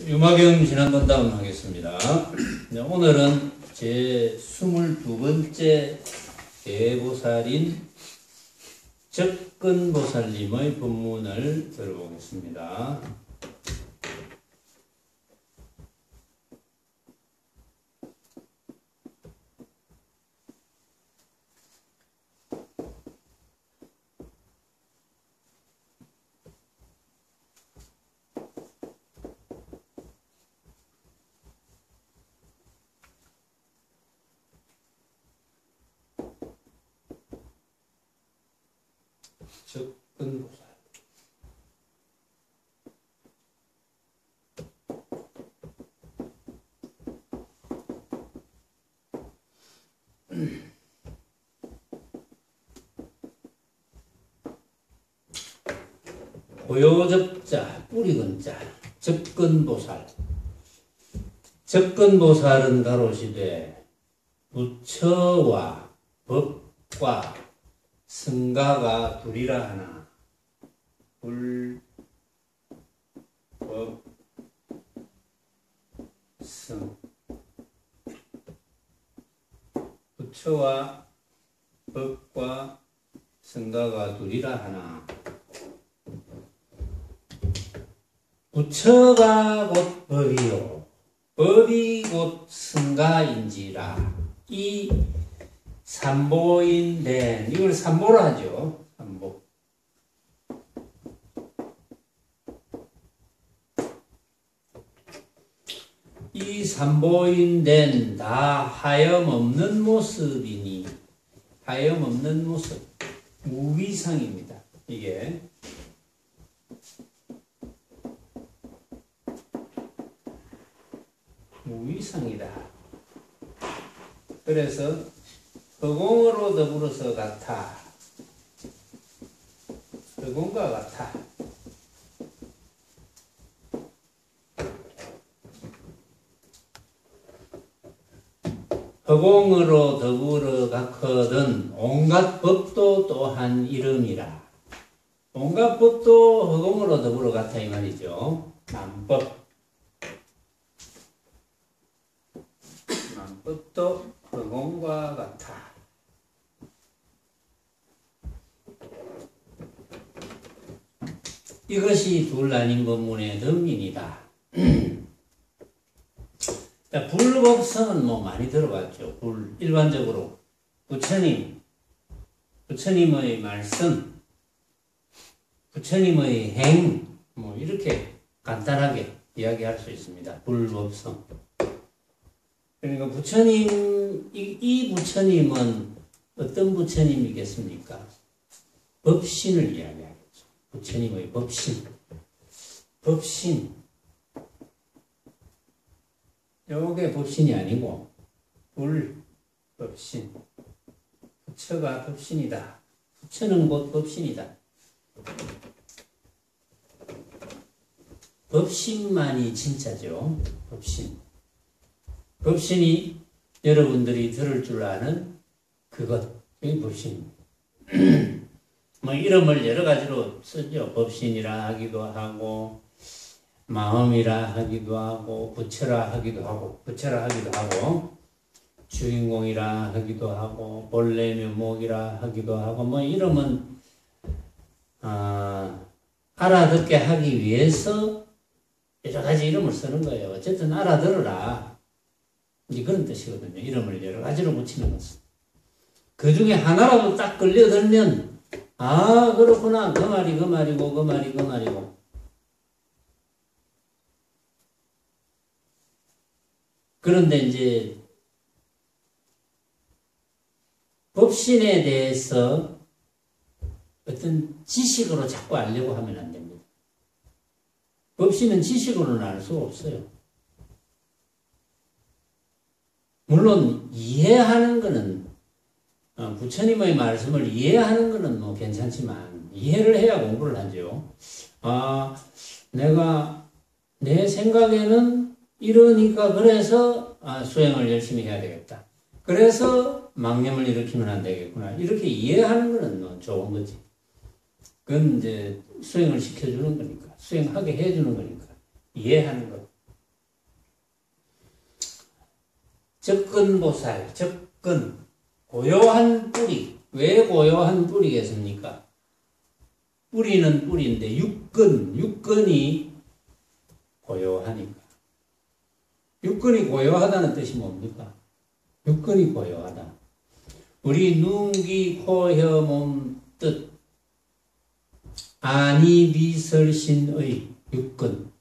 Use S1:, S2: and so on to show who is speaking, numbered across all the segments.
S1: 유마경 진한건담 하겠습니다. 네, 오늘은 제 22번째 대보살인 접근보살님의 법문을 들어보겠습니다. 접근보살. 고요접자, 뿌리근자, 접근보살. 접근보살은 가로시되 부처와 법과 승가가 둘이라 하나. 불, 법, 승. 부처와 법과 승가가 둘이라 하나. 부처가 곧 법이요, 법이 곧 승가인지라. 이 삼보인된, 이걸 삼보로 하죠. 삼보. 이 삼보인된 다 하염없는 모습이니, 하염없는 모습, 무위상입니다. 이게 무위상이다. 그래서 허공으로 더불어서 같아. 허공과 같아. 허공으로 더불어 같거든 온갖 법도 또한 이름이라. 온갖 법도 허공으로 더불어 같아 이 말이죠. 만법. 만법도 허공과 같아. 이것이 둘 나뉜 법문의 덕민이다. 불법성은 뭐 많이 들어봤죠. 일반적으로 부처님의 말씀, 부처님의 행, 뭐 이렇게 간단하게 이야기할 수 있습니다. 불법성. 그러니까 부처님, 이 부처님은 어떤 부처님이겠습니까? 법신을 이야기하겠죠. 부처님의 법신. 법신. 요게 법신이 아니고, 불법신. 부처가 법신이다. 부처는 곧 법신이다. 법신만이 진짜죠. 법신. 법신이 여러분들이 들을 줄 아는 그것, 이 법신입니다. 뭐 이름을 여러 가지로 쓰죠. 법신이라 하기도 하고, 마음이라 하기도 하고, 부처라 하기도 하고, 주인공이라 하기도 하고, 본래 면목이라 하기도 하고, 뭐 이름은 알아듣게 하기 위해서 여러 가지 이름을 쓰는 거예요. 어쨌든 알아들어라. 이제 그런 뜻이거든요. 이름을 여러 가지로 붙이는 것은. 그 중에 하나라도 딱 걸려들면, 아, 그렇구나. 그 말이 그 말이고, 그 말이 그 말이고. 그런데 이제, 법신에 대해서 어떤 지식으로 자꾸 알려고 하면 안 됩니다. 법신은 지식으로는 알 수 없어요. 물론 이해하는 거는 부처님의 말씀을 이해하는 거는 뭐 괜찮지만 이해를 해야 공부를 하죠. 아, 내가 내 생각에는 이러니까 그래서 수행을 열심히 해야 되겠다. 그래서 망념을 일으키면 안 되겠구나. 이렇게 이해하는 거는 뭐 좋은 거지. 그건 이제 수행을 시켜주는 거니까, 수행하게 해주는 거니까 이해하는 것. 접근보살, 접근, 고요한 뿌리. 왜 고요한 뿌리겠습니까? 뿌리는 뿌리인데 육근이 고요하니까. 육근이 고요하다는 뜻이 뭡니까? 육근이 고요하다. 우리 눈, 귀, 코, 혀, 몸, 뜻. 아니, 미설, 신의 육근.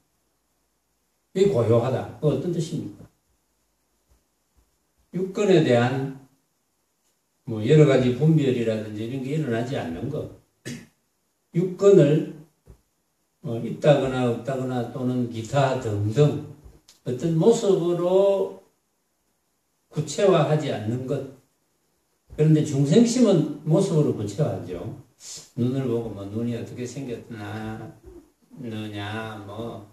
S1: 이 고요하다. 그 어떤 뜻입니까? 육근에 대한 뭐 여러 가지 분별이라든지 이런 게 일어나지 않는 것. 육근을 있다거나 없다거나 또는 기타 등등 어떤 모습으로 구체화하지 않는 것. 그런데 중생심은 모습으로 구체화하죠. 눈을 보고 뭐 눈이 어떻게 생겼느냐, 뭐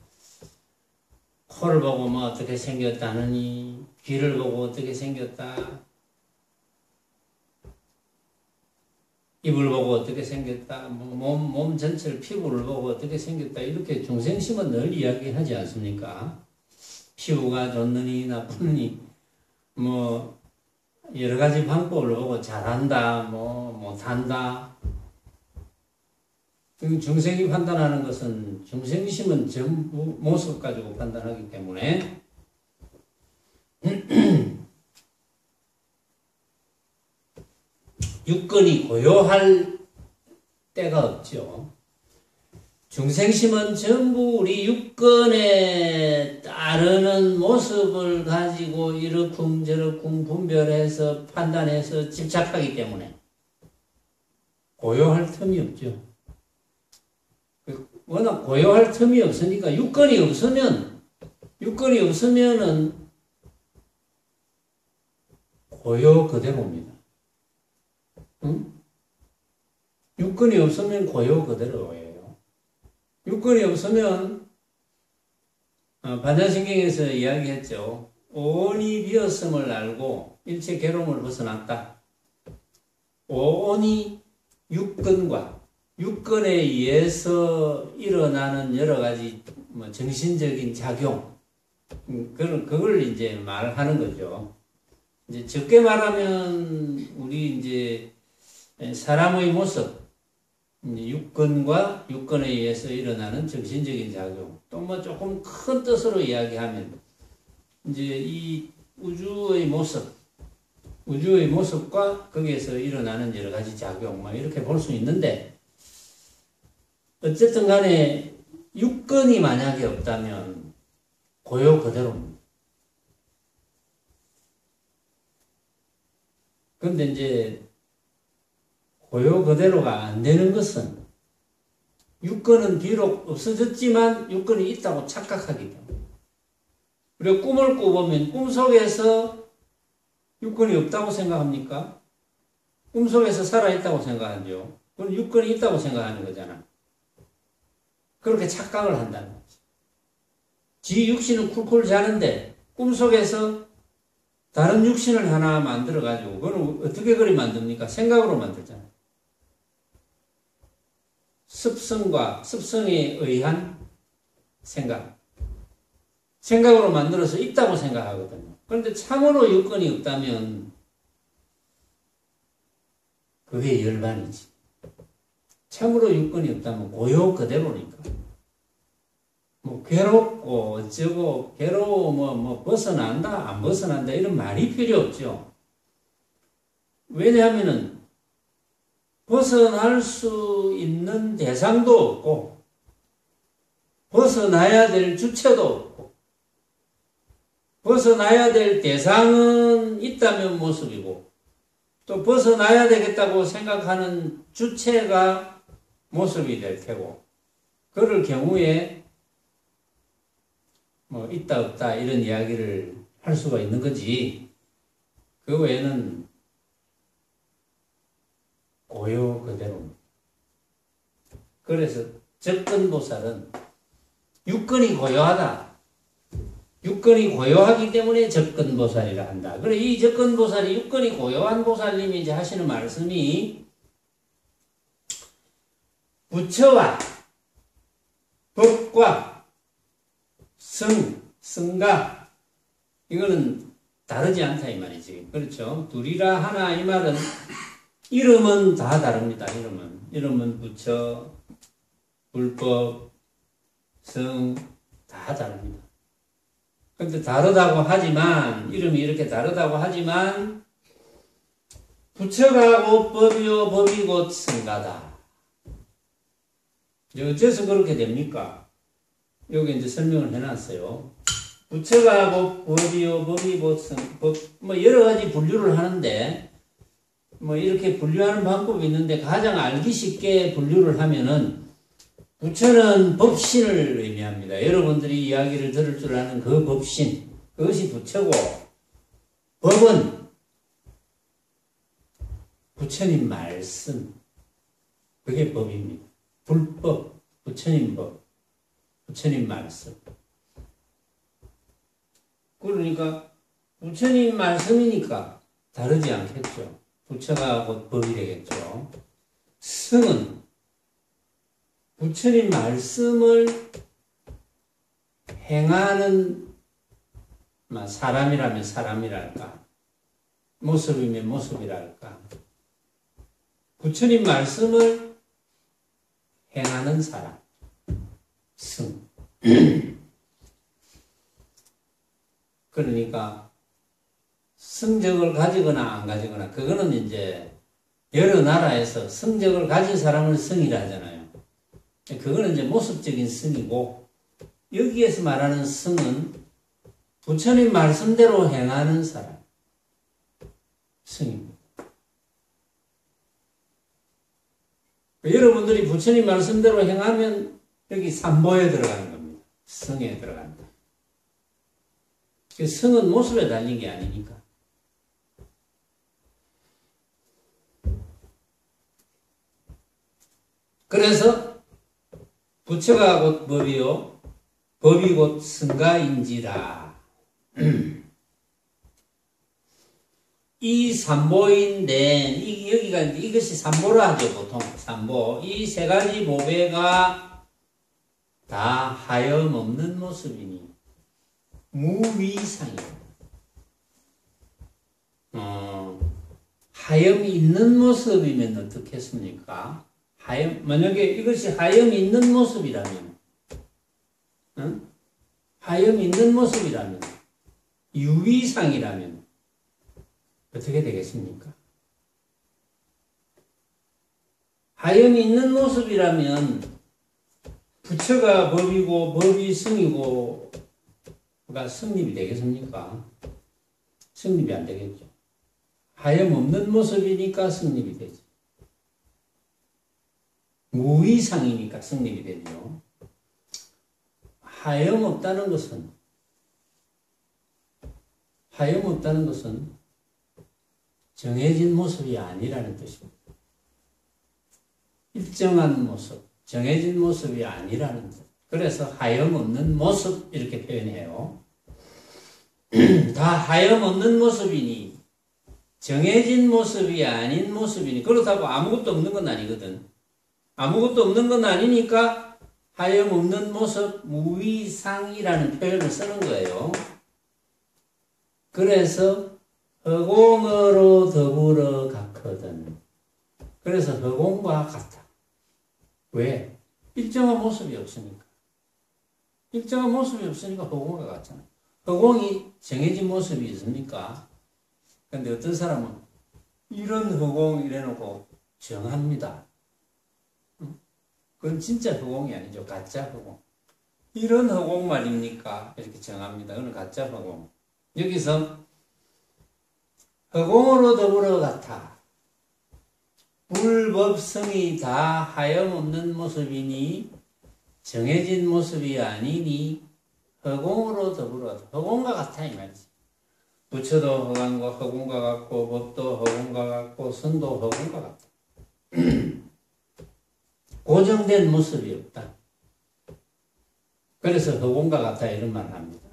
S1: 코를 보고 뭐 어떻게 생겼다느니, 귀를 보고 어떻게 생겼다, 입을 보고 어떻게 생겼다, 몸 전체를 피부를 보고 어떻게 생겼다, 이렇게 중생심은 늘 이야기하지 않습니까? 피부가 좋느니 나쁘니 뭐 여러 가지 방법을 보고 잘한다, 뭐 못한다. 중생이 판단하는 것은 중생심은 전부 모습 가지고 판단하기 때문에 육근이 고요할 때가 없죠. 중생심은 전부 우리 육근에 따르는 모습을 가지고 이러쿵저러쿵 분별해서 판단해서 집착하기 때문에 고요할 틈이 없죠. 워낙 고요할 틈이 없으니까 육근이 없으면은 고요 그대로입니다. 응? 육근이 없으면 고요 그대로예요. 육근이 없으면 반야신경에서 이야기했죠. 오온이 비었음을 알고 일체 괴로움을 벗어났다. 오온이 육근에 의해서 일어나는 여러 가지 정신적인 작용, 그걸 이제 말하는 거죠. 이제 적게 말하면 우리 이제 사람의 모습, 육근과 육근에 의해서 일어나는 정신적인 작용, 또 뭐 조금 큰 뜻으로 이야기하면 이제 이 우주의 모습과 거기에서 일어나는 여러 가지 작용, 뭐 이렇게 볼 수 있는데, 어쨌든 간에 육근이 만약에 없다면 고요 그대로입니다. 그런데 이제 고요 그대로가 안 되는 것은 육근은 비록 없어졌지만 육근이 있다고 착각하기 때문에. 우리가 꿈을 꾸보면 꿈속에서 육근이 없다고 생각합니까? 꿈속에서 살아있다고 생각하죠. 그건 육근이 있다고 생각하는 거잖아. 그렇게 착각을 한다는 거지. 지 육신은 쿨쿨 자는데 꿈속에서 다른 육신을 하나 만들어가지고, 그건 어떻게 그리 만듭니까? 생각으로 만들잖아요. 습성에 의한 생각으로 만들어서 있다고 생각하거든요. 그런데 참으로 육근이 없다면 그게 열반이지. 참으로 육근이 없다면 고요 그대로니까. 뭐 괴롭고 어쩌고 괴로워 뭐 벗어난다 안 벗어난다 이런 말이 필요 없죠. 왜냐하면은 벗어날 수 있는 대상도 없고 벗어나야 될 주체도 없고 벗어나야 될 대상은 있다면 모습이고 또 벗어나야 되겠다고 생각하는 주체가 모습이 될 테고, 그럴 경우에 뭐 있다 없다 이런 이야기를 할 수가 있는 거지, 그 외에는 고요 그대로입니다. 그래서 접근보살은 육근이 고요하다. 육근이 고요하기 때문에 접근보살이라 한다. 그래, 이 접근보살이 육근이 고요한 보살님이 이제 하시는 말씀이 부처와 법과 성가, 이거는 다르지 않다 이 말이지. 그렇죠? 둘이라 하나 이 말은 이름은 다 다릅니다. 이름은 부처, 불법, 성 다 다릅니다. 근데 다르다고 하지만 이름이 이렇게 다르다고 하지만 부처가 곧 법이요 법이 곧 성가다. 어째서 그렇게 됩니까? 여기 이제 설명을 해놨어요. 부처가 곧 법이요 법이 곧 법, 뭐 여러 가지 분류를 하는데 뭐 이렇게 분류하는 방법이 있는데 가장 알기 쉽게 분류를 하면은 부처는 법신을 의미합니다. 여러분들이 이야기를 들을 줄 아는 그 법신, 그것이 부처고, 법은 부처님 말씀, 그게 법입니다. 불법, 부처님 법, 부처님 말씀. 그러니까 부처님 말씀이니까 다르지 않겠죠. 부처가 곧 법이 되겠죠. 성은 부처님 말씀을 행하는 사람이라면 사람이랄까, 모습이면 모습이랄까, 부처님 말씀을 행하는 사람, 성. 그러니까 성적을 가지거나 안 가지거나 그거는 이제 여러 나라에서 성적을 가진 사람을 성이라 하잖아요. 그거는 이제 모습적인 성이고 여기에서 말하는 성은 부처님 말씀대로 행하는 사람, 성입니다. 여러분들이 부처님 말씀대로 행하면 여기 삼보에 들어가는 겁니다. 성에 들어간다. 성은 모습에 달린 게 아니니까. 그래서 부처가 곧 법이요 법이 곧 성가인지라. 이 삼보인데 여기가 이것이 삼보라 하죠. 보통 삼보. 이 세 가지 보배가 다 하염없는 모습이니 무위상이다. 하염이 있는 모습이면 어떻겠습니까? 만약에 이것이 하염이 있는 모습이라면, 하염이 있는 모습이라면, 유위상이라면 어떻게 되겠습니까? 하염이 있는 모습이라면 부처가 법이고 법이 성이고가 성립이 되겠습니까? 성립이 안 되겠죠. 하염 없는 모습이니까 성립이 되죠. 무위상이니까 성립이 되죠. 하염 없다는 것은 정해진 모습이 아니라는 뜻입니다. 일정한 모습, 정해진 모습이 아니라는 뜻. 그래서 하염 없는 모습 이렇게 표현해요. 다 하염 없는 모습이니 정해진 모습이 아닌 모습이니 그렇다고 아무것도 없는 건 아니거든. 아무것도 없는 건 아니니까 하염 없는 모습 무위상이라는 표현을 쓰는 거예요. 그래서 허공으로 더불어 같거든. 그래서 허공과 같아. 왜? 일정한 모습이 없으니까. 일정한 모습이 없으니까 허공과 같잖아. 허공이 정해진 모습이 있습니까? 근데 어떤 사람은 이런 허공 이래놓고 정합니다. 그건 진짜 허공이 아니죠. 가짜 허공. 이런 허공 말입니까? 이렇게 정합니다. 그건 가짜 허공. 여기서 허공으로 더불어 같아. 불법성이 다 하염없는 모습이니 정해진 모습이 아니니 허공으로 더불어 허공과 같아 이 말이지. 부처도 허공과 같고 법도 허공과 같고 선도 허공과 같다. 고정된 모습이 없다. 그래서 허공과 같아 이런 말을 합니다.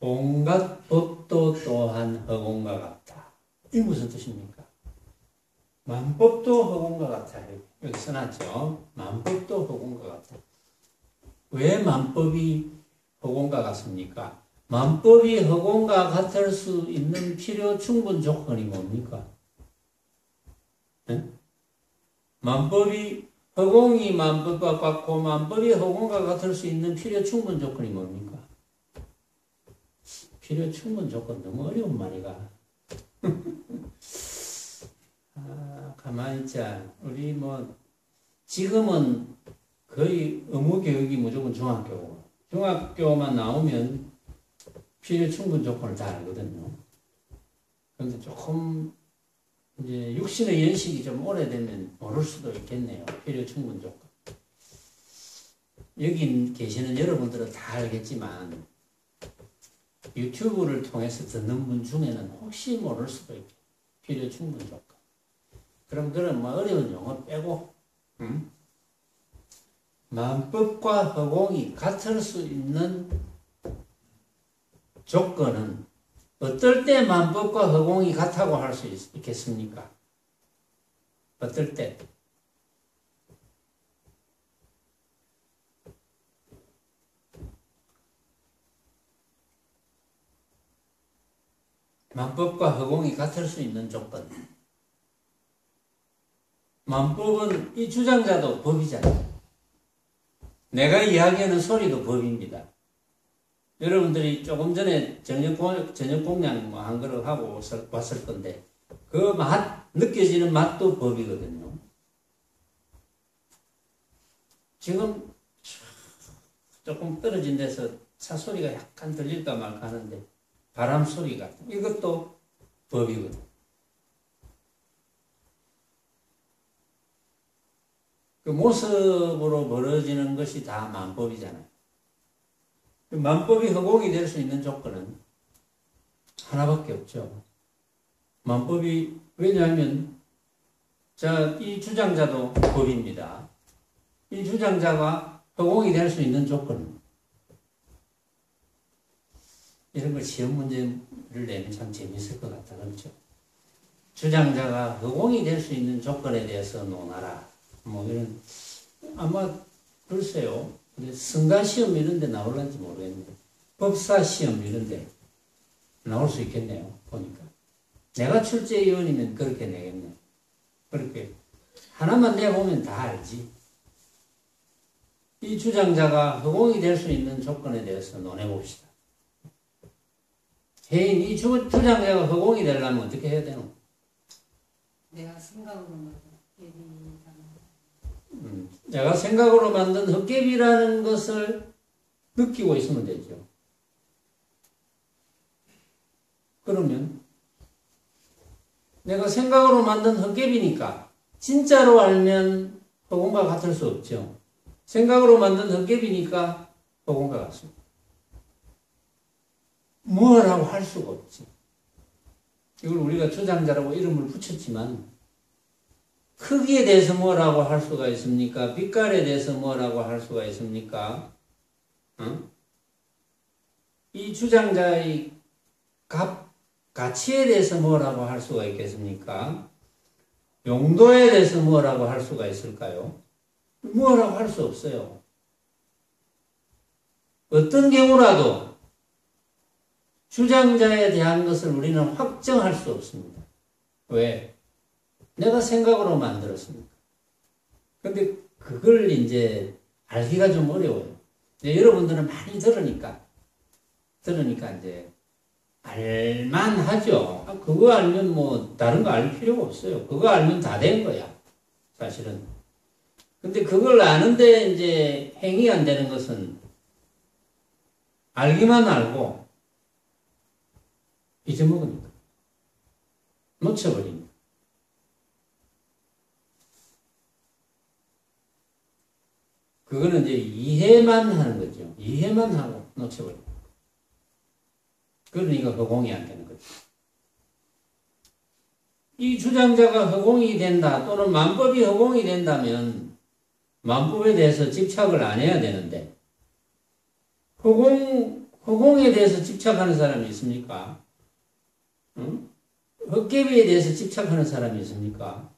S1: 온갖 법도 또한 허공과 같다. 이게 무슨 뜻입니까? 만법도 허공과 같아. 여기 써놨죠. 만법도 허공과 같아. 왜 만법이 허공과 같습니까? 만법이 허공과 같을 수 있는 필요 충분 조건이 뭡니까? 네? 허공이 만법과 같고 만법이 허공과 같을 수 있는 필요 충분 조건이 뭡니까? 필요 충분 조건 너무 어려운 말이가. 가만히 있자. 우리 지금은 거의 의무 교육이 무조건 중학교고, 중학교만 나오면 필요 충분 조건을 다 알거든요. 그런데 조금 이제 육신의 연식이 좀 오래되면 모를 수도 있겠네요. 필요 충분 조건. 여기 계시는 여러분들은 다 알겠지만 유튜브를 통해서 듣는 분 중에는 혹시 모를 수도 있겠네요. 필요 충분 조건. 그럼 그런 어려운 용어 빼고, 만법과 허공이 같을 수 있는 조건은 어떨 때 만법과 허공이 같다고 할 수 있겠습니까? 어떨 때? 만법과 허공이 같을 수 있는 조건. 만법은 이 주장자도 법이잖아요. 내가 이야기하는 소리도 법입니다. 여러분들이 조금 전에 저녁 공양 한 그릇 하고 왔을 건데, 그 느껴지는 맛도 법이거든요. 지금 조금 떨어진 데서 차 소리가 약간 들릴까 말까 하는데, 바람 소리가, 이것도 법이거든요. 그 모습으로 벌어지는 것이 다 만법이잖아요. 만법이 허공이 될 수 있는 조건은 하나밖에 없죠. 만법이, 왜냐하면, 이 주장자도 법입니다. 이 주장자가 허공이 될 수 있는 조건은, 이런 걸 시험 문제를 내면 참 재밌을 것 같다. 그렇죠? 주장자가 허공이 될 수 있는 조건에 대해서 논하라. 이런, 아마, 글쎄요. 승가시험 이런 데 나올란지 모르겠는데, 법사시험 이런 데 나올 수 있겠네요. 보니까. 내가 출제위원이면 그렇게 내겠네. 그렇게. 하나만 내보면 다 알지. 이 주장자가 허공이 될 수 있는 조건에 대해서 논해봅시다. 혜인, 이 주장자가 허공이 되려면 어떻게 해야 되노?
S2: 내가 생각으로만
S1: 내가 생각으로 만든 헛개비라는 것을 느끼고 있으면 되죠. 그러면 내가 생각으로 만든 헛개비니까 진짜로 알면 허공과 같을 수 없죠. 생각으로 만든 헛개비니까 허공과 같습니다. 뭐라고 할 수가 없지. 이걸 우리가 주장자라고 이름을 붙였지만 크기에 대해서 뭐라고 할 수가 있습니까? 빛깔에 대해서 뭐라고 할 수가 있습니까? 이 주장자의 가치에 대해서 뭐라고 할 수가 있겠습니까? 용도에 대해서 뭐라고 할 수가 있을까요? 뭐라고 할 수 없어요. 어떤 경우라도 주장자에 대한 것을 우리는 확정할 수 없습니다. 왜? 내가 생각으로 만들었습니까? 근데 그걸 이제 알기가 좀 어려워요. 여러분들은 많이 들으니까 이제 알만하죠. 그거 알면 다른 거 알 필요가 없어요. 그거 알면 다 된 거야. 사실은. 근데 그걸 아는데 이제 행위 안 되는 것은 알기만 알고 잊어먹으니까. 놓쳐버리니까. 그거는 이제 이해만 하는 거죠. 이해만 하고 놓쳐버려. 그러니까 허공이 안 되는 거죠. 이 주장자가 허공이 된다 또는 만법이 허공이 된다면 만법에 대해서 집착을 안 해야 되는데 허공에 대해서 집착하는 사람이 있습니까? 응? 헛개비에 대해서 집착하는 사람이 있습니까?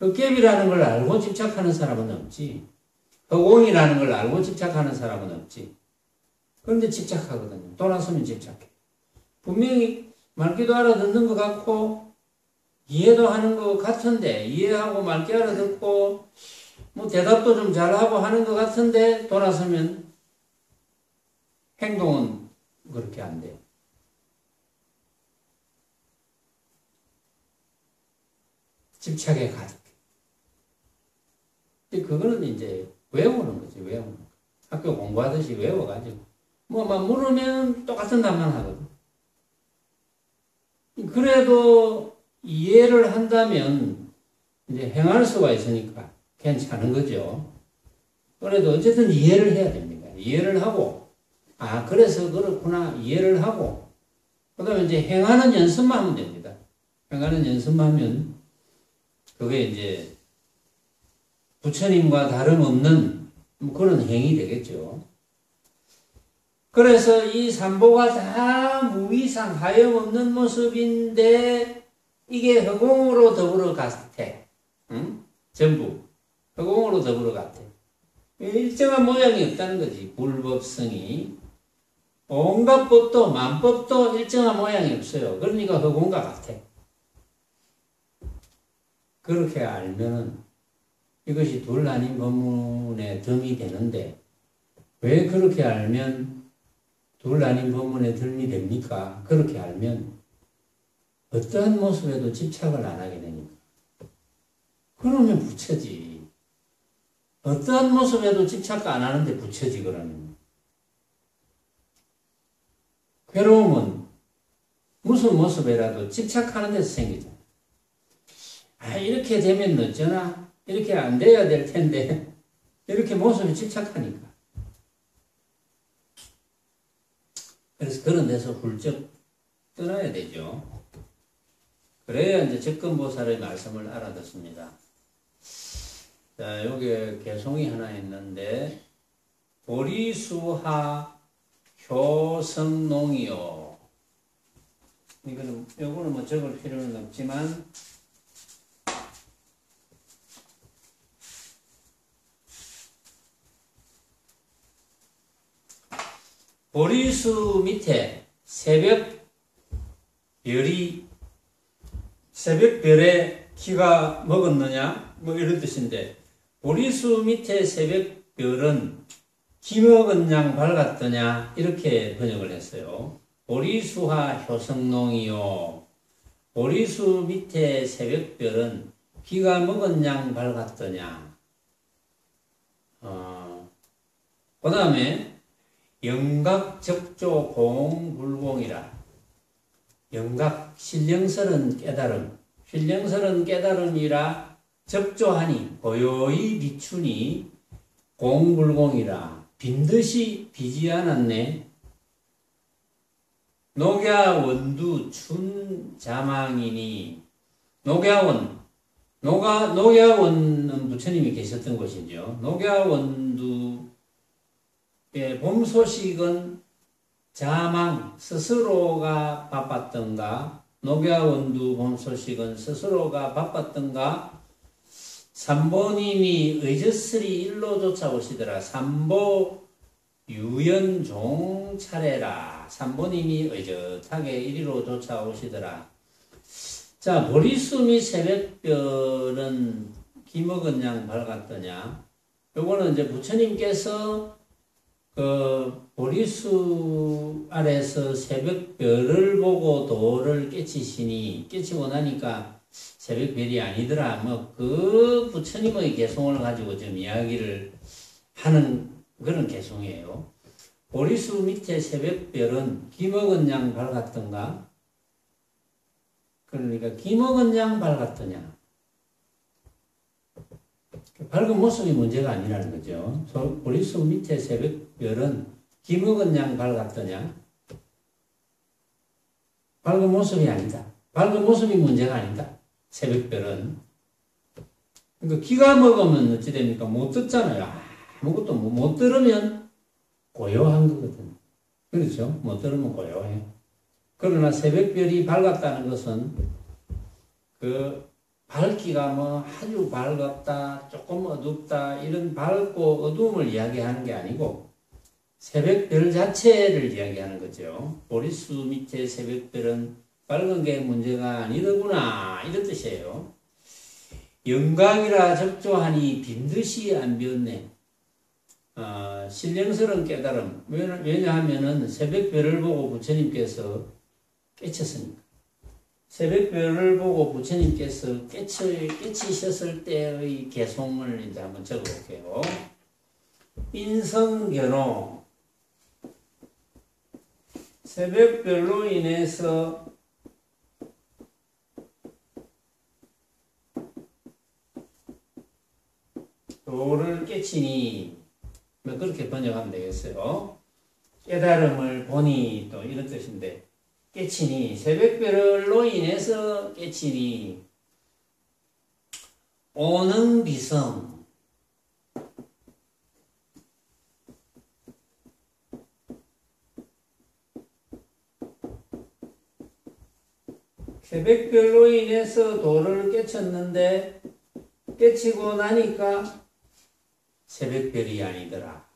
S1: 헛개비라는 걸 알고 집착하는 사람은 없지. 허공이라는 걸 알고 집착하는 사람은 없지. 그런데 집착하거든요. 돌아서면 집착해. 분명히 말귀도 알아듣는 것 같고 이해도 하는 것 같은데 이해하고 말귀 알아듣고 뭐 대답도 좀 잘하고 하는 것 같은데 돌아서면 행동은 그렇게 안 돼요. 집착에 가득해. 그거는 이제 외우는 거지, 외우는 거. 학교 공부하듯이 외워가지고. 막 물으면 똑같은 답만 하거든. 그래도 이해를 한다면 이제 행할 수가 있으니까 괜찮은 거죠. 그래도 어쨌든 이해를 해야 됩니다. 이해를 하고, 그래서 그렇구나. 이해를 하고, 그 다음에 이제 행하는 연습만 하면 됩니다. 행하는 연습만 하면 그게 이제 부처님과 다름없는 그런 행위 되겠죠. 그래서 이 삼보가 다 무위상 하염없는 모습인데 이게 허공으로 더불어 같아. 응? 전부 허공으로 더불어 같아. 일정한 모양이 없다는 거지. 불법성이. 온갖 법도 만법도 일정한 모양이 없어요. 그러니까 허공과 같아. 그렇게 알면은 이것이 둘 아닌 법문에 덤이 되는데 왜 그렇게 알면 둘 아닌 법문에 덤이 됩니까? 그렇게 알면 어떠한 모습에도 집착을 안 하게 되니까. 그러면 부처지. 어떠한 모습에도 집착 안 하는데 부처지 그러면. 괴로움은 무슨 모습에라도 집착하는 데서 생기잖아. 이렇게 되면 어쩌나? 이렇게 안 돼야 될 텐데 이렇게 모습에 집착하니까. 그래서 그런 데서 훌쩍 떠나야 되죠. 그래야 이제 적금보살의 말씀을 알아듣습니다. 자, 여기 개송이 하나 있는데 보리수하 효성농이요. 요거는 뭐 적을 필요는 없지만 보리수 밑에 새벽별에 기가 먹었느냐? 뭐 이런 뜻인데, 보리수 밑에 새벽별은 기 먹은 양 밝았더냐? 이렇게 번역을 했어요. 보리수하 효성농이요. 보리수 밑에 새벽별은 기가 먹은 양 밝았더냐? 그 다음에 영각 적조 공불공이라. 영각 신령설은 깨달음, 신령설은 깨달음이라 적조하니 고요히 비추니 공불공이라. 빈듯이 비지 않았네. 녹야원두 춘자망이니. 녹야원은 부처님이 계셨던 곳이죠. 녹야원두의 봄 소식은 자망 스스로가 바빴던가, 녹야원두 봄 소식은 스스로가 바빴던가, 삼보님이 의젓스리 일로 쫓아오시더라. 삼보 유연종 차례라. 삼보님이 의젓하게 이리로 쫓아오시더라. 자, 보리수 및 새벽별은 기먹은 양 밝았더냐. 요거는 이제 부처님께서 그 보리수 아래서 새벽별을 보고 도를 깨치고 나니까 새벽별이 아니더라. 뭐 그 부처님의 개송을 가지고 좀 이야기를 하는 그런 개송이에요. 보리수 밑에 새벽별은 기먹은 양 밝았던가? 그러니까 기먹은 양 밝았더냐? 밝은 모습이 문제가 아니라는 거죠. 보리수 밑에 새벽별은 기먹은 양 밝았더냐? 밝은 모습이 아니다. 밝은 모습이 문제가 아니다. 새벽별은. 그러니까 기가 먹으면 어찌 됩니까? 못 듣잖아요. 아무것도 못 들으면 고요한 거거든. 그렇죠? 못 들으면 고요해. 그러나 새벽별이 밝았다는 것은 그 밝기가 뭐 아주 밝았다, 조금 어둡다, 이런 밝고 어두움을 이야기하는 게 아니고 새벽별 자체를 이야기하는 거죠. 보리수 밑에 새벽별은 밝은 게 문제가 아니더구나 이런 뜻이에요. 영각이라 적조하니 빈듯이 안 비었네. 신령스러운 깨달음. 왜냐하면은 새벽별을 보고 부처님께서 깨쳤으니까. 새벽별을 보고 부처님께서 깨치셨을 때의 개송을 이제 한번 적어볼게요. 인성견호. 새벽별로 인해서 도를 깨치니, 뭐 그렇게 번역하면 되겠어요. 깨달음을 보니 또 이런 뜻인데, 깨치니, 새벽별로 인해서 깨치니, 오는 비성, 새벽별로 인해서 도를 깨쳤는데, 깨치고 나니까 새벽별이 아니더라.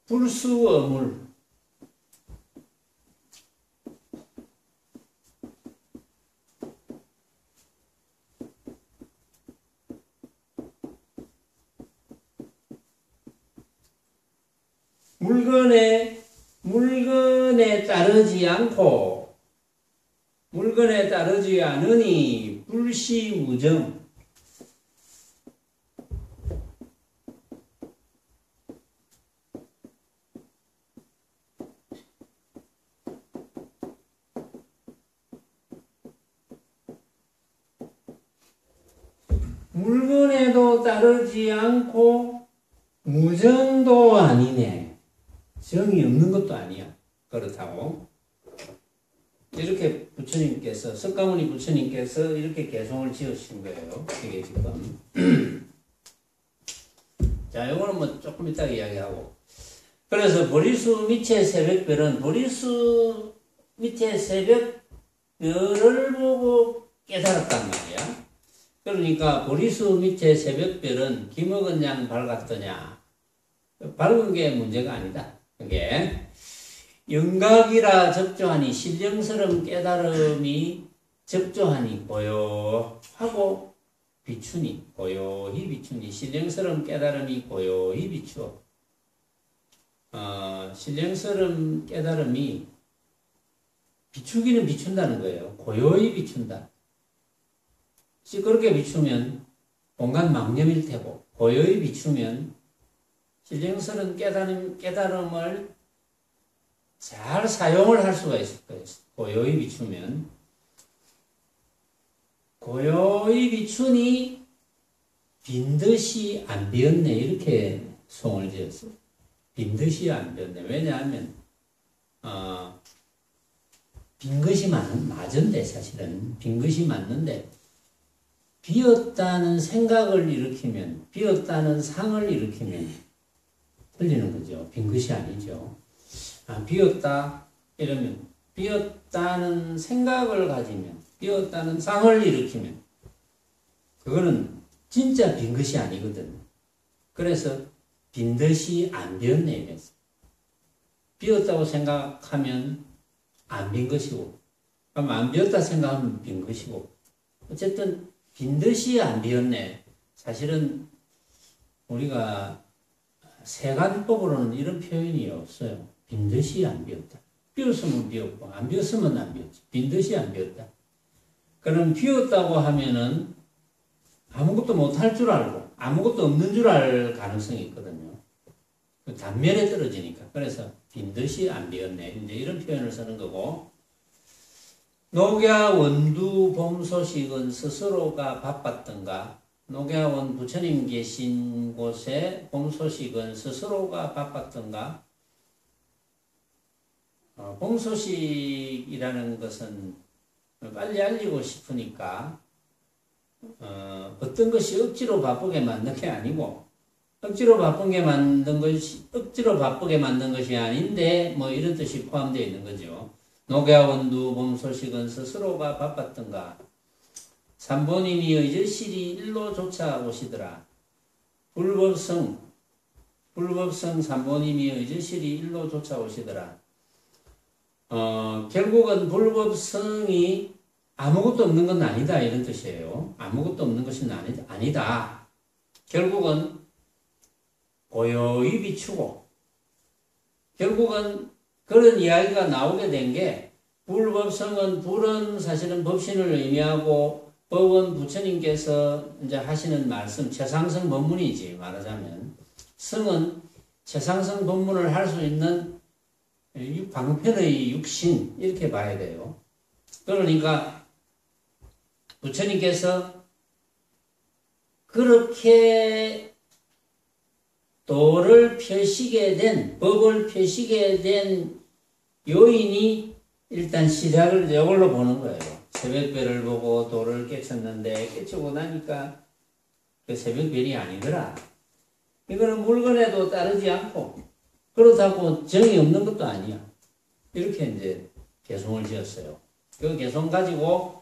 S1: 불수어물. 물건에 따르지 않고, 물건에 따르지 않으니 불시무정. 물건에도 따르지 않고 무정도 아니네. 정이 없는 것도 아니야. 그렇다고. 이렇게 부처님께서, 석가모니 부처님께서 이렇게 개송을 지으신 거예요. 이게 지금. 자, 요거는 뭐 조금 이따 이야기하고. 그래서 보리수 밑의 새벽별은 보리수 밑의 새벽별을 보고 깨달았단 말이야. 그러니까 보리수 밑의 새벽별은 기먹은 양 밝았더냐. 밝은 게 문제가 아니다. 그게 영각이라 적조하니 신령스러운 깨달음이 적조하니 고요하고 비추니, 고요히 비추니, 신령스러운 깨달음이 고요히 비추어. 신령스러운 깨달음이 비추기는 비춘다는 거예요. 고요히 비춘다. 시끄럽게 비추면 공간 망념일 테고, 고요히 비추면 신령스러운 깨달음을 잘 사용을 할 수가 있을 거예요. 고요히 비추면. 고요히 비추니 빈듯이 안 비었네. 이렇게 송을 지었어요. 빈듯이 안 비었네. 왜냐하면 빈 것이 맞은데, 사실은 빈 것이 맞는데, 비었다는 생각을 일으키면, 비었다는 상을 일으키면 틀리는 거죠. 빈 것이 아니죠. 비었다 이러면, 비었다는 생각을 가지면, 비었다는 상을 일으키면 그거는 진짜 빈 것이 아니거든. 그래서 빈 듯이 안 비었네 이랬어. 비었다고 생각하면 안 빈 것이고, 그럼 안 비었다 생각하면 빈 것이고, 어쨌든 빈 듯이 안 비었네. 사실은 우리가 세간법으로는 이런 표현이 없어요. 빈 듯이 안 비었다. 비었으면 비었고 안 비었으면 안 비었지. 빈 듯이 안 비었다. 그럼 비었다고 하면은 아무것도 못할 줄 알고 아무것도 없는 줄 알 가능성이 있거든요. 그 단면에 떨어지니까. 그래서 빈 듯이 안 비었네. 이제 이런 표현을 쓰는 거고, 녹야 원두 봄 소식은 스스로가 바빴던가. 녹야원 부처님 계신 곳에 봄 소식은 스스로가 바빴던가. 봄 소식이라는 것은 빨리 알리고 싶으니까 어떤 것이 억지로 바쁘게 만든 게 아니고, 억지로 바쁘게 만든 것이 아닌데 뭐 이런 뜻이 포함되어 있는 거죠. 녹야원두 봄 소식은 스스로가 바빴던가. 삼본인이 의절실이 일로 조차 오시더라. 불법성 불법성 삼보님이 의제실이 일로 쫓아오시더라. 결국은 불법성이 아무것도 없는 건 아니다 이런 뜻이에요. 아무것도 없는 것은 아니다. 결국은 고요히 비추고 결국은 그런 이야기가 나오게 된 게 불법성은 불은 사실은 법신을 의미하고 법은 부처님께서 이제 하시는 말씀 최상승 법문이지 말하자면 성은 최상승 법문을 할 수 있는 방편의 육신 이렇게 봐야 돼요. 그러니까 부처님께서 그렇게 도를 펴시게 된 법을 펴시게 된 요인이 일단 시작을 이걸로 보는 거예요. 새벽별을 보고 도를 깨쳤는데 깨치고 나니까 그 새벽별이 아니더라. 이거는 물건에도 따르지 않고 그렇다고 정이 없는 것도 아니야. 이렇게 이제 개송을 지었어요. 그 개송 가지고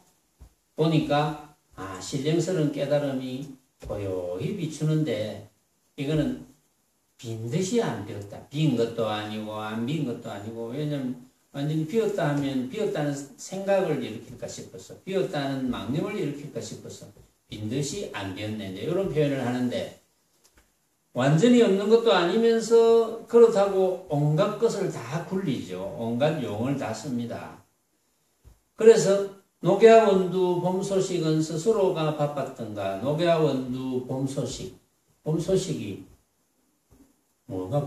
S1: 보니까 신령스러운 깨달음이 고요히 비추는데 이거는 빈 듯이 안 비었다. 빈 것도 아니고 안 빈 것도 아니고 왜냐면 완전히 비었다 하면 비었다는 생각을 일으킬까 싶어서 비었다는 망념을 일으킬까 싶어서 빈 듯이 안 비었네. 이런 표현을 하는데 완전히 없는 것도 아니면서 그렇다고 온갖 것을 다 굴리죠. 온갖 용을 다 씁니다. 그래서 녹야원두 봄소식은 스스로가 바빴던가 녹야원두 봄소식이 뭐가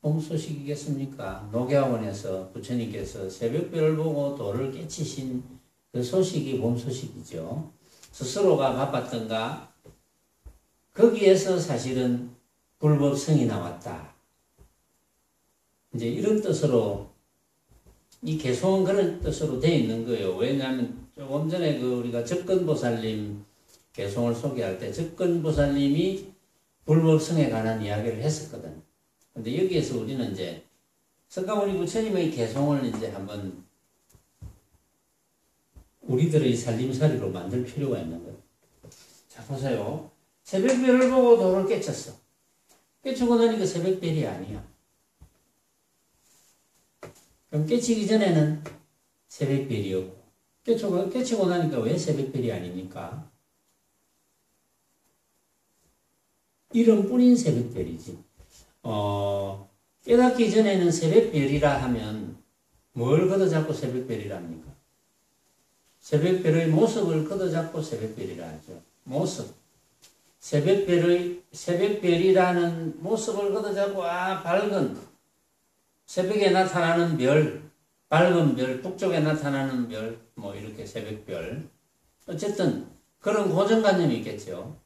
S1: 봄소식이겠습니까? 녹야원에서 부처님께서 새벽별을 보고 도를 깨치신 그 소식이 봄소식이죠. 스스로가 바빴던가 거기에서 사실은 불법성이 나왔다. 이제 이런 뜻으로 이 개송은 그런 뜻으로 되어 있는 거예요. 왜냐하면 조금 전에 우리가 접근보살님 개송을 소개할 때 접근보살님이 불법성에 관한 이야기를 했었거든. 근데 여기에서 우리는 이제 석가모니 부처님의 개송을 이제 한번 우리들의 살림살이로 만들 필요가 있는 거예요. 자, 보세요. 새벽별을 보고 도를 깨쳤어. 깨치고 나니까 새벽별이 아니야. 그럼 깨치기 전에는 새벽별이었고, 깨치고 나니까 왜 새벽별이 아닙니까? 이름뿐인 새벽별이지. 깨닫기 전에는 새벽별이라 하면 뭘 걷어잡고 새벽별이라 합니까? 새벽별의 모습을 걷어잡고 새벽별이라 하죠. 모습. 새벽별이라는 모습을 걷어잡고, 밝은, 새벽에 나타나는 별, 밝은 별, 북쪽에 나타나는 별, 이렇게 새벽별. 어쨌든, 그런 고정관념이 있겠죠.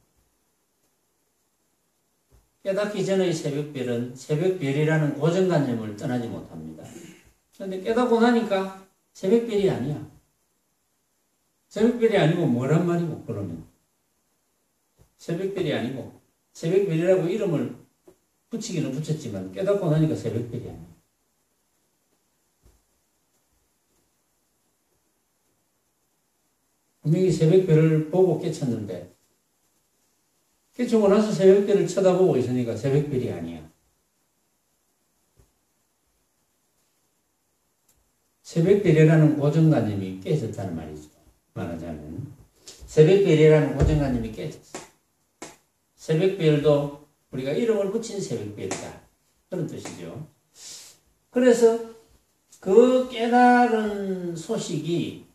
S1: 깨닫기 전의 새벽별은 새벽별이라는 고정관념을 떠나지 못합니다. 그런데 깨닫고 나니까 새벽별이 아니야. 새벽별이 아니고 뭐란 말이고, 그러면. 새벽별이 아니고, 새벽별이라고 이름을 붙이기는 붙였지만, 깨닫고 나니까 새벽별이 아니야. 분명히 새벽별을 보고 깨쳤는데, 깨치고 나서 새벽별을 쳐다보고 있으니까 새벽별이 아니야. 새벽별이라는 고정관념이 깨졌다는 말이죠. 말하자면. 새벽별이라는 고정관념이 깨졌어. 새벽별도 우리가 이름을 붙인 새벽별이다. 그런 뜻이죠. 그래서 그 깨달은 소식이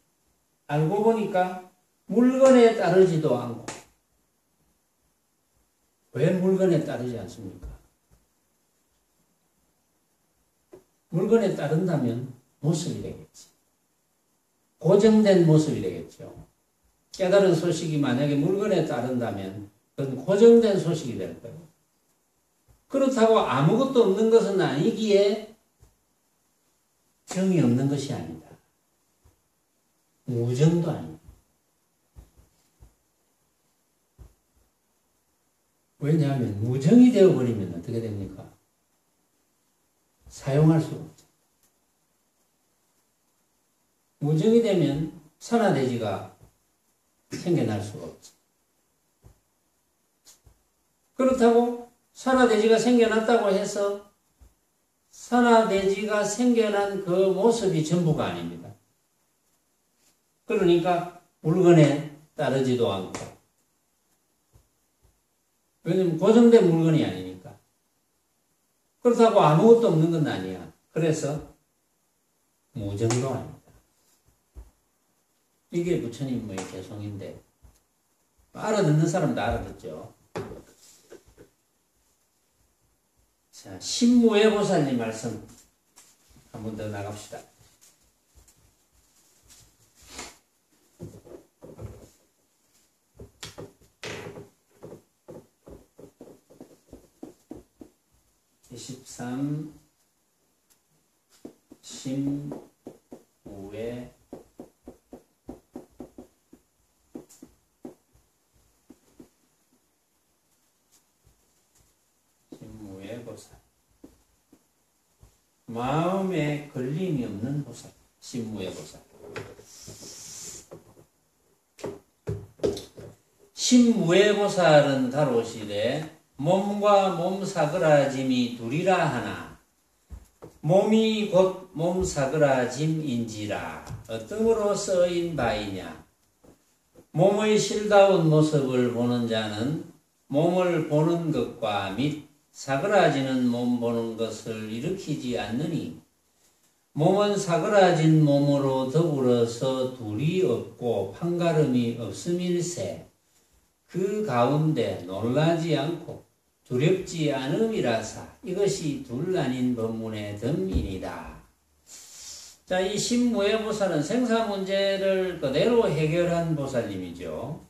S1: 알고 보니까 물건에 따르지도 않고, 왜 물건에 따르지 않습니까? 물건에 따른다면 모습이 되겠지. 고정된 모습이 되겠죠. 깨달은 소식이 만약에 물건에 따른다면 그건 고정된 소식이 될 거예요. 그렇다고 아무것도 없는 것은 아니기에 정이 없는 것이 아니다. 무정도 아니다. 왜냐하면 무정이 되어버리면 어떻게 됩니까? 사용할 수가 없죠. 무정이 되면 선화대지가 생겨날 수가 없죠. 그렇다고 산화돼지가 생겨났다고 해서 산화돼지가 생겨난 그 모습이 전부가 아닙니다. 그러니까 물건에 따르지도 않고, 왜냐면 고정된 물건이 아니니까. 그렇다고 아무것도 없는 건 아니야. 그래서 무정도합니다. 이게 부처님의 개성인데, 알아듣는 사람도 알아듣죠. 자, 신무회보살님 말씀 한 번 더 나갑시다. (23) 신무회 보살. 마음에 걸림이 없는 보살. 신무회 보살. 신무회 보살은 가로시되 몸과 몸 사그라짐이 둘이라 하나 몸이 곧 몸 사그라짐인지라 어떠므로 쓰인 바이냐. 몸의 실다운 모습을 보는 자는 몸을 보는 것과 및 사그라지는 몸 보는 것을 일으키지 않느니 몸은 사그라진 몸으로 더불어서 둘이 없고 판가름이 없음일세 그 가운데 놀라지 않고 두렵지 않음이라사 이것이 둘 아닌 법문의 덤이니이다. 자, 이 신무회 보살은 생사 문제를 그대로 해결한 보살님이죠.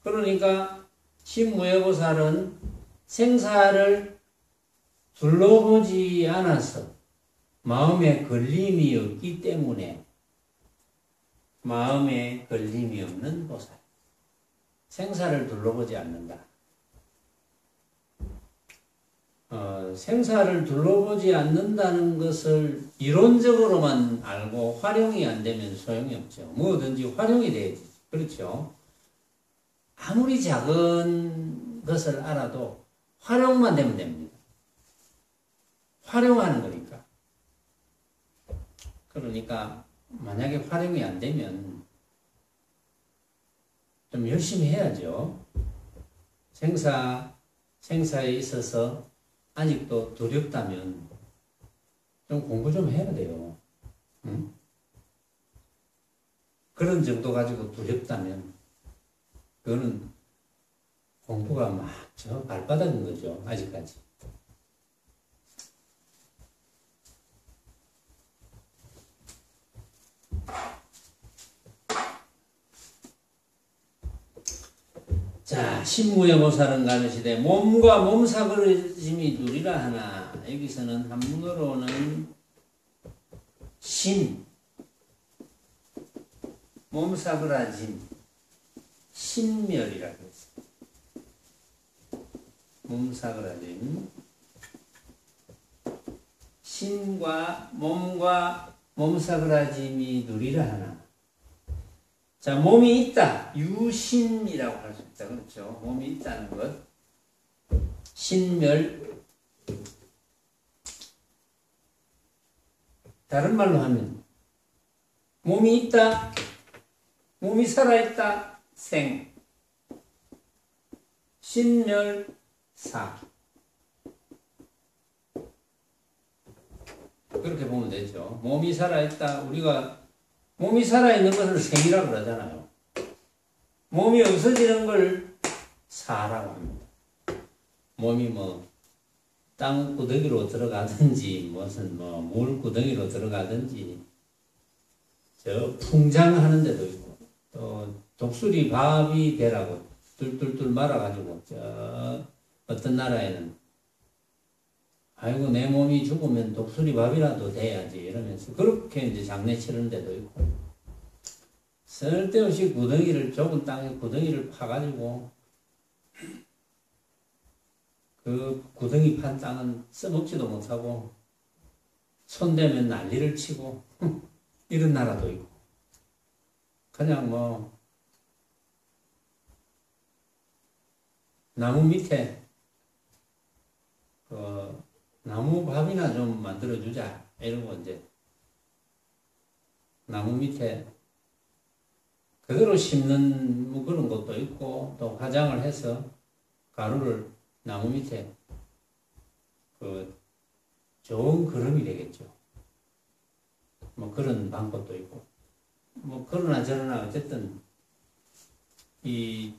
S1: 그러니까 신무회 보살은 생사를 둘러보지 않아서 마음에 걸림이 없기 때문에 마음에 걸림이 없는 보살. 생사를 둘러보지 않는다. 생사를 둘러보지 않는다는 것을 이론적으로만 알고 활용이 안 되면 소용이 없죠. 뭐든지 활용이 돼야지. 그렇죠? 아무리 작은 것을 알아도 활용만 되면 됩니다. 활용하는 거니까. 그러니까 만약에 활용이 안 되면 좀 열심히 해야죠. 생사에 있어서 아직도 두렵다면 좀 공부 좀 해야 돼요. 응? 그런 정도 가지고 두렵다면 그거는 공부가 막 저 발바닥인 거죠. 아직까지. 자, 신무회 보살은 가르치되 몸과 몸 사그러짐이 둘이라 하나. 여기서는 한문으로는 신, 몸 사그라짐, 신멸이라고 했어요. 몸 사그라짐, 신과 몸 사그라짐이 둘이라 하나. 자, 몸이 있다. 유신이라고 할 수 있다. 그렇죠? 몸이 있다는 것. 신멸. 다른 말로 하면 몸이 있다. 몸이 살아있다. 생. 신멸. 사. 그렇게 보면 되죠. 몸이 살아있다. 우리가 몸이 살아있는 것을 생이라고 그러잖아요. 몸이 없어지는 걸 사라고 합니다. 몸이 뭐 땅구덩이로 들어가든지 무슨 뭐 물구덩이로 들어가든지 저 풍장하는 데도 있고 또 독수리 밥이 되라고 뚫뚫뚫 말아가지고 저 어떤 나라에는 아이고 내 몸이 죽으면 독수리 밥이라도 돼야지 이러면서 그렇게 이제 장례 치르는 데도 있고 쓸데없이 좁은 땅에 구덩이를 파가지고 그 구덩이 판 땅은 써먹지도 못하고 손대면 난리를 치고 이런 나라도 있고 그냥 뭐 나무 밑에 나무 밥이나 좀 만들어주자. 이러고 이제 나무 밑에 그대로 심는 뭐 그런 것도 있고, 또 화장을 해서 가루를 나무 밑에 그 좋은 그릇이 되겠죠. 뭐 그런 방법도 있고. 뭐 그러나 저러나 어쨌든 이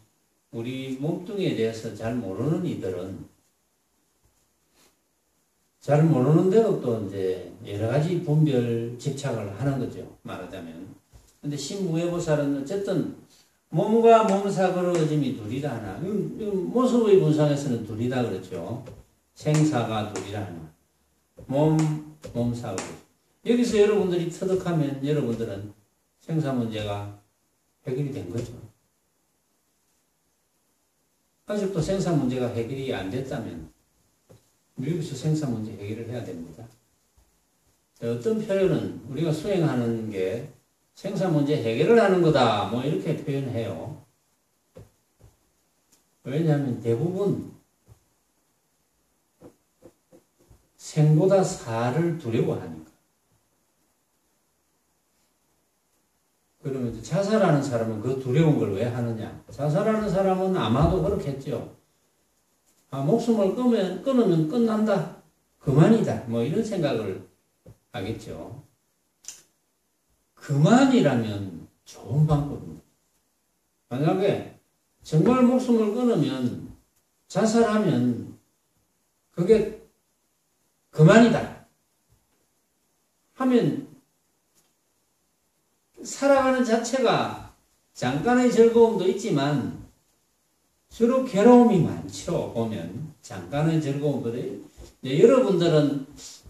S1: 우리 몸뚱이에 대해서 잘 모르는 이들은 잘 모르는 대로 또 이제 여러 가지 분별 집착을 하는 거죠. 말하자면. 근데 신무예보살은 어쨌든 몸과 몸사그러짐이 둘이라 하나. 모습의 분상에서는 둘이다 그렇죠. 생사가 둘이라 하나. 몸사그러짐. 여기서 여러분들이 터득하면 여러분들은 생사 문제가 해결이 된 거죠. 아직도 생사 문제가 해결이 안 됐다면 여기서 생사 문제 해결을 해야 됩니다. 어떤 표현은 우리가 수행하는 게 생사 문제 해결을 하는 거다 뭐 이렇게 표현해요. 왜냐하면 대부분 생보다 사를 두려워하니까. 그러면 자살하는 사람은 그 두려운 걸 왜 하느냐? 자살하는 사람은 아마도 그렇겠죠. 아, 목숨을 끊으면 끝난다. 그만이다. 뭐 이런 생각을 하겠죠. 그만이라면 좋은 방법입니다. 만약에 정말 목숨을 끊으면 자살하면 그게 그만이다 하면 살아가는 자체가 잠깐의 즐거움도 있지만 주로 괴로움이 많죠. 보면 잠깐의 즐거움보다 여러분들은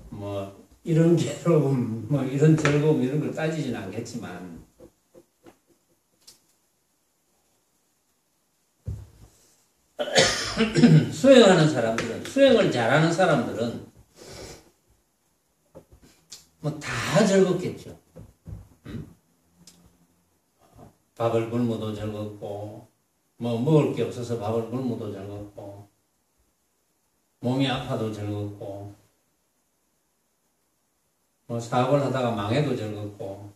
S1: 뭐 이런 괴로움, 뭐 이런 즐거움 이런 걸 따지지는 않겠지만 수행하는 사람들은 수행을 잘하는 사람들은 뭐 다 즐겁겠죠. 밥을 굶어도 즐겁고, 뭐 먹을 게 없어서 밥을 굶어도 즐겁고, 몸이 아파도 즐겁고, 뭐 사업을 하다가 망해도 즐겁고,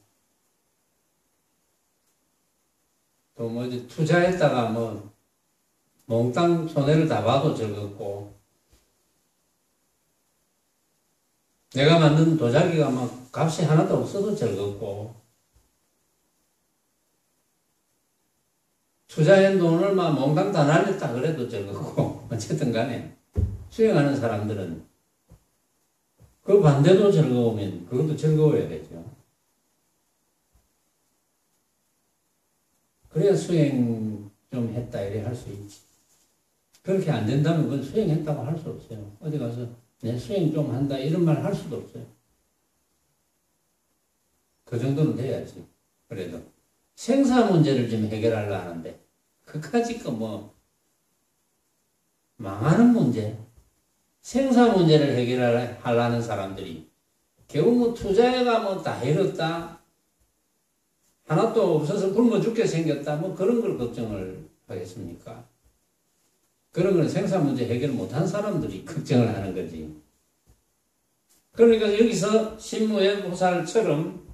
S1: 또 뭐 이제 투자했다가 뭐 몽땅 손해를 다 봐도 즐겁고, 내가 만든 도자기가 막 값이 하나도 없어도 즐겁고, 투자한 돈을 막 몽땅 다 날렸다 그래도 즐겁고, 어쨌든 간에 수행하는 사람들은 그 반대도 즐거우면 그것도 즐거워야 되죠. 그래야 수행 좀 했다 이래 할 수 있지. 그렇게 안 된다면 그건 수행했다고 할 수 없어요. 어디 가서 내 수행 좀 한다 이런 말 할 수도 없어요. 그 정도는 돼야지. 그래도 생사 문제를 좀 해결하려 하는데 그까짓 거 뭐 망하는 문제, 생사 문제를 해결하려는 사람들이 결국 뭐 투자해가 뭐 다 잃었다, 하나도 없어서 굶어 죽게 생겼다, 뭐 그런 걸 걱정을 하겠습니까? 그런 건 생사 문제 해결 못한 사람들이 걱정을 하는 거지. 그러니까 여기서 신무예보살처럼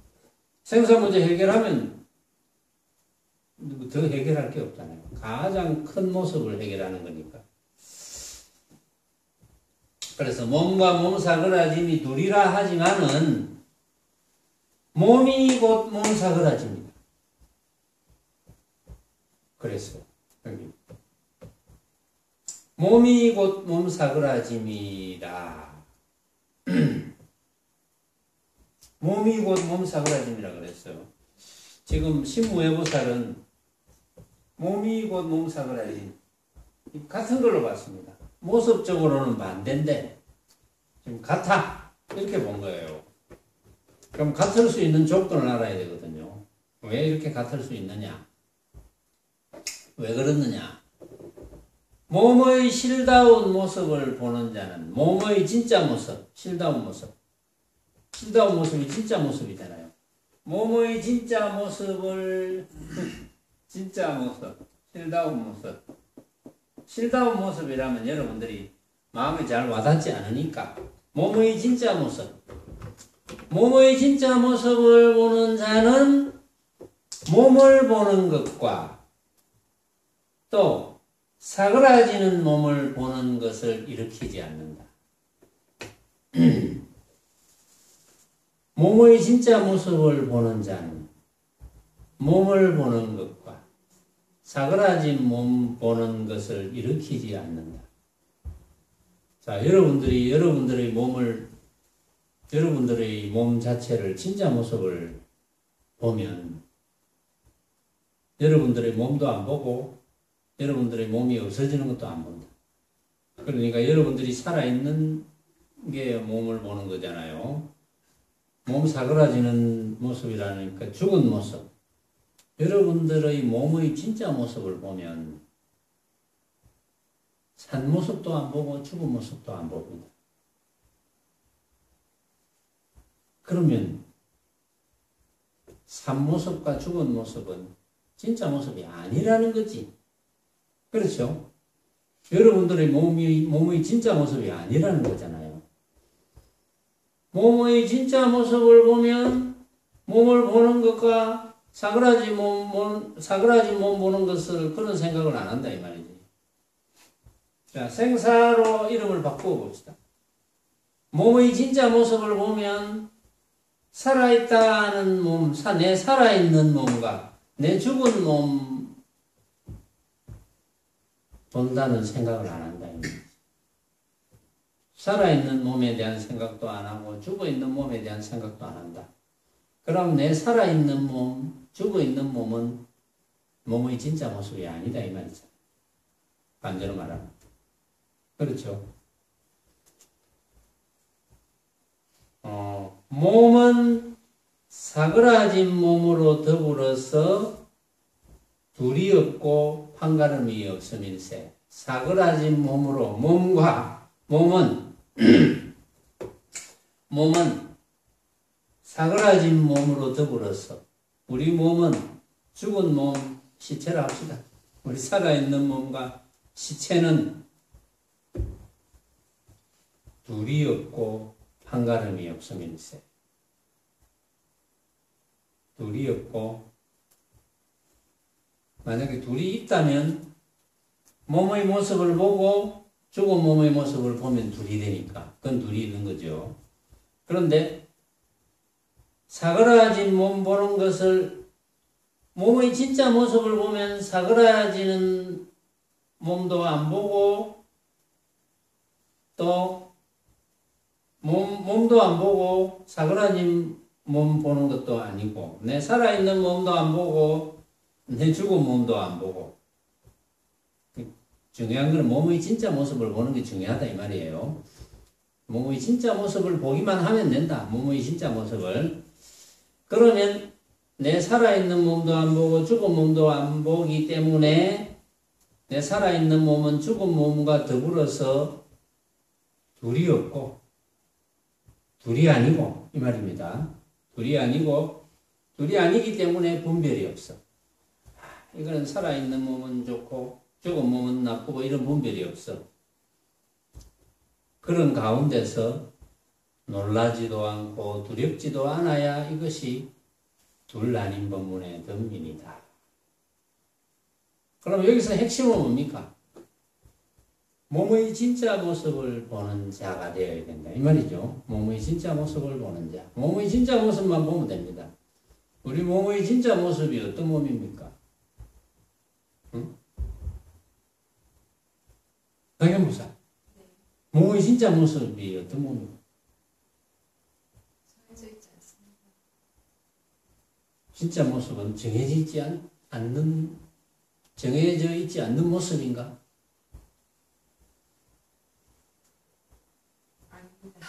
S1: 생사 문제 해결하면 더 해결할 게 없잖아요. 가장 큰 모습을 해결하는 거니까. 그래서 몸과 몸사그라짐이 둘이라 하지만은 몸이 곧 몸사그라집니다. 그래서 여기 몸이 곧 몸사그라짐이라 몸이 곧 몸사그라짐이라 그랬어요. 지금 신무예보살은 몸이 곧 몸사그라짐 같은 걸로 봤습니다. 모습적으로는 반대인데 지금 같아 이렇게 본 거예요. 그럼 같을 수 있는 조건을 알아야 되거든요. 왜 이렇게 같을 수 있느냐? 왜 그렇느냐? 몸의 실다운 모습을 보는 자는 몸의 진짜 모습, 실다운 모습. 실다운 모습이 진짜 모습이잖아요. 몸의 진짜 모습을 진짜 모습, 실다운 모습. 실다운 모습이라면 여러분들이 마음에 잘 와닿지 않으니까 몸의 진짜 모습. 몸의 진짜 모습을 보는 자는 몸을 보는 것과 또 사그라지는 몸을 보는 것을 일으키지 않는다. 몸의 진짜 모습을 보는 자는 몸을 보는 것과 사그라진 몸 보는 것을 일으키지 않는다. 자, 여러분들의 몸 자체를 진짜 모습을 보면 여러분들의 몸도 안 보고 여러분들의 몸이 없어지는 것도 안 본다. 그러니까 여러분들이 살아있는 게 몸을 보는 거잖아요. 몸 사그라지는 모습이라니까 죽은 모습. 여러분들의 몸의 진짜 모습을 보면 산 모습도 안 보고 죽은 모습도 안 봅니다. 그러면 산 모습과 죽은 모습은 진짜 모습이 아니라는 거지. 그렇죠? 여러분들의 몸의 진짜 모습이 아니라는 거잖아요. 몸의 진짜 모습을 보면 몸을 보는 것과 사그라진 몸 보는 것을 그런 생각을 안 한다 이 말이지. 자, 생사로 이름을 바꾸어 봅시다. 몸의 진짜 모습을 보면 살아있다는 몸, 내 살아있는 몸과 내 죽은 몸 본다는 생각을 안 한다. 살아있는 몸에 대한 생각도 안 하고 죽어있는 몸에 대한 생각도 안 한다. 그럼 내 살아있는 몸, 죽어있는 몸은 몸의 진짜 모습이 아니다 이 말이죠. 반대로 말하면. 그렇죠. 몸은 사그라진 몸으로 더불어서 둘이 없고 판가름이 없음일세. 사그라진 몸으로 몸은 사그라진 몸으로 더불어서 우리 몸은 죽은 몸 시체라 합시다. 우리 살아있는 몸과 시체는 둘이 없고 판가름이 없음일세. 둘이 없고 만약에 둘이 있다면 몸의 모습을 보고 죽은 몸의 모습을 보면 둘이 되니까 그건 둘이 있는 거죠. 그런데 사그라진 몸 보는 것을 몸의 진짜 모습을 보면 사그라지는 몸도 안 보고 또 몸도 안 보고 사그라진 몸 보는 것도 아니고 내 살아있는 몸도 안 보고 내 죽은 몸도 안 보고 중요한 건 몸의 진짜 모습을 보는 게 중요하다 이 말이에요. 몸의 진짜 모습을 보기만 하면 된다. 몸의 진짜 모습을. 그러면 내 살아있는 몸도 안 보고 죽은 몸도 안 보기 때문에 내 살아있는 몸은 죽은 몸과 더불어서 둘이 없고 둘이 아니고 이 말입니다. 둘이 아니기 때문에 분별이 없어. 이거는 살아있는 몸은 좋고 죽은 몸은 나쁘고 이런 분별이 없어. 그런 가운데서 놀라지도 않고 두렵지도 않아야 이것이 둘나뉜 법문의 덤민이다. 그럼 여기서 핵심은 뭡니까? 몸의 진짜 모습을 보는 자가 되어야 된다. 이 말이죠. 몸의 진짜 모습을 보는 자. 몸의 진짜 모습만 보면 됩니다. 우리 몸의 진짜 모습이 어떤 몸입니까? 응? 당연무사. 몸의 진짜 모습이 어떤 몸입니까?
S2: 정해져 있지 않습니다.
S1: 진짜 모습은 정해져 있지 않는 모습인가?
S2: 아닙니다.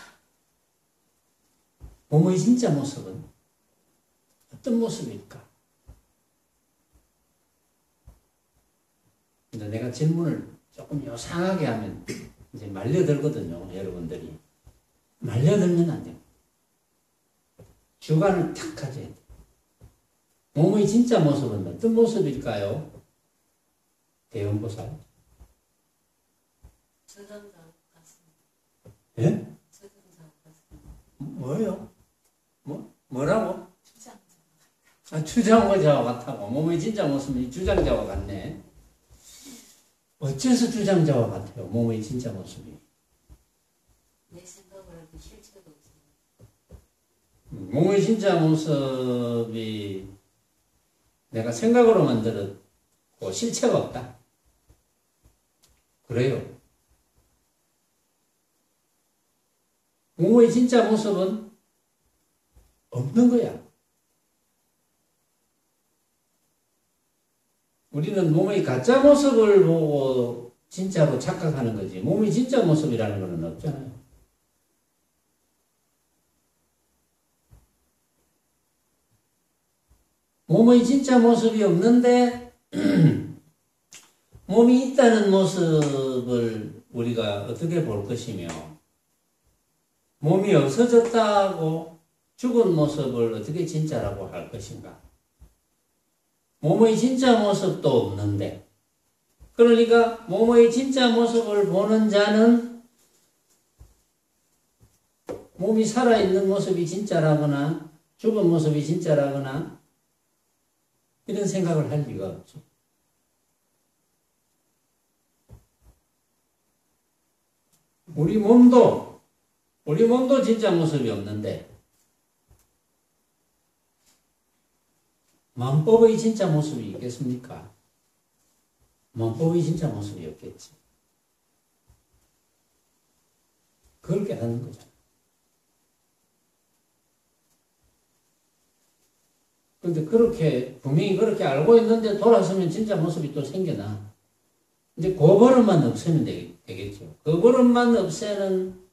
S1: 몸의 진짜 모습은 어떤 모습일까? 근데 내가 질문을 조금 요상하게 하면 이제 말려들거든요, 여러분들이. 말려들면 안 돼요. 주관을 탁 가져야 돼요. 몸의 진짜 모습은 어떤 모습일까요? 대원보살.
S2: 저전자 같습니다.
S1: 예?
S2: 저전자.
S1: 뭐예요? 뭐라고? 주장자와 같다고. 몸의 진짜 모습이 주장자와 같네. 어째서 주장자와 같아요? 몸의 진짜 모습이.
S2: 내 생각을 하고 실체가 없어요.
S1: 몸의 진짜 모습이 내가 생각으로 만들었고 실체가 없다. 그래요. 몸의 진짜 모습은 없는 거야. 우리는 몸의 가짜 모습을 보고 진짜로 착각하는 거지. 몸의 진짜 모습이라는 건 없잖아요. 몸의 진짜 모습이 없는데 몸이 있다는 모습을 우리가 어떻게 볼 것이며 몸이 없어졌다고 죽은 모습을 어떻게 진짜라고 할 것인가. 몸의 진짜 모습도 없는데 그러니까 몸의 진짜 모습을 보는 자는 몸이 살아있는 모습이 진짜라거나 죽은 모습이 진짜라거나 이런 생각을 할 리가 없죠. 우리 몸도 진짜 모습이 없는데 만법의 진짜 모습이 있겠습니까? 만법의 진짜 모습이 없겠지. 그걸 깨닫는 거잖아. 근데 분명히 그렇게 알고 있는데 돌아서면 진짜 모습이 또 생겨나. 이제 그 버릇만 없애면 되겠죠. 그 버릇만 없애는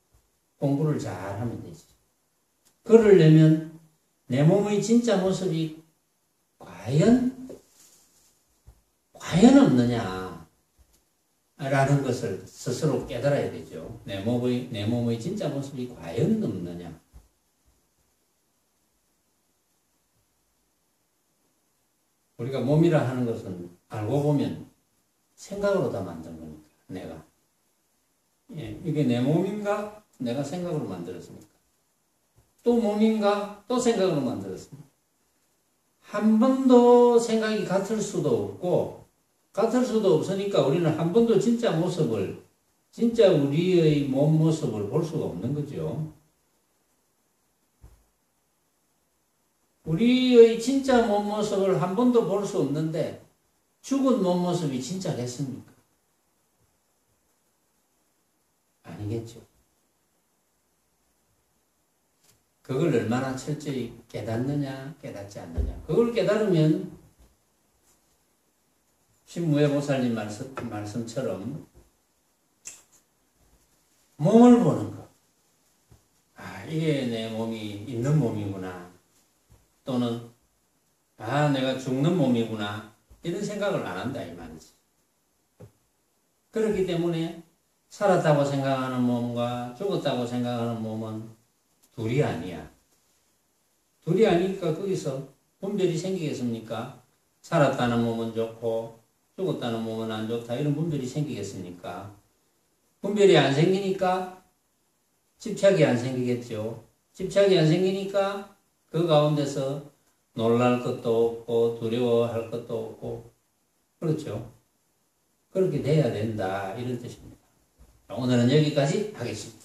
S1: 공부를 잘 하면 되지. 그러려면 내 몸의 진짜 모습이 과연 없느냐 라는 것을 스스로 깨달아야 되죠. 내 몸의 진짜 모습이 과연 없느냐. 우리가 몸이라 하는 것은 알고 보면 생각으로 다 만든 거니까, 내가. 이게 내 몸인가? 내가 생각으로 만들었습니까? 또 몸인가? 또 생각으로 만들었습니까? 한 번도 생각이 같을 수도 없고, 같을 수도 없으니까 우리는 한 번도 진짜 우리의 몸 모습을 볼 수가 없는 거죠. 우리의 진짜 몸 모습을 한 번도 볼 수 없는데 죽은 몸 모습이 진짜겠습니까? 아니겠죠. 그걸 얼마나 철저히 깨닫느냐 깨닫지 않느냐. 그걸 깨달으면 신무회 보살님 말씀처럼 몸을 보는 것. 이게 내 몸이 있는 몸이구나. 또는 내가 죽는 몸이구나. 이런 생각을 안 한다 이 말이지. 그렇기 때문에 살았다고 생각하는 몸과 죽었다고 생각하는 몸은 둘이 아니야. 둘이 아니니까 거기서 분별이 생기겠습니까? 살았다는 몸은 좋고 죽었다는 몸은 안 좋다. 이런 분별이 생기겠습니까? 분별이 안 생기니까 집착이 안 생기겠죠. 집착이 안 생기니까 그 가운데서 놀랄 것도 없고 두려워할 것도 없고 그렇죠. 그렇게 돼야 된다 이런 뜻입니다. 오늘은 여기까지 하겠습니다.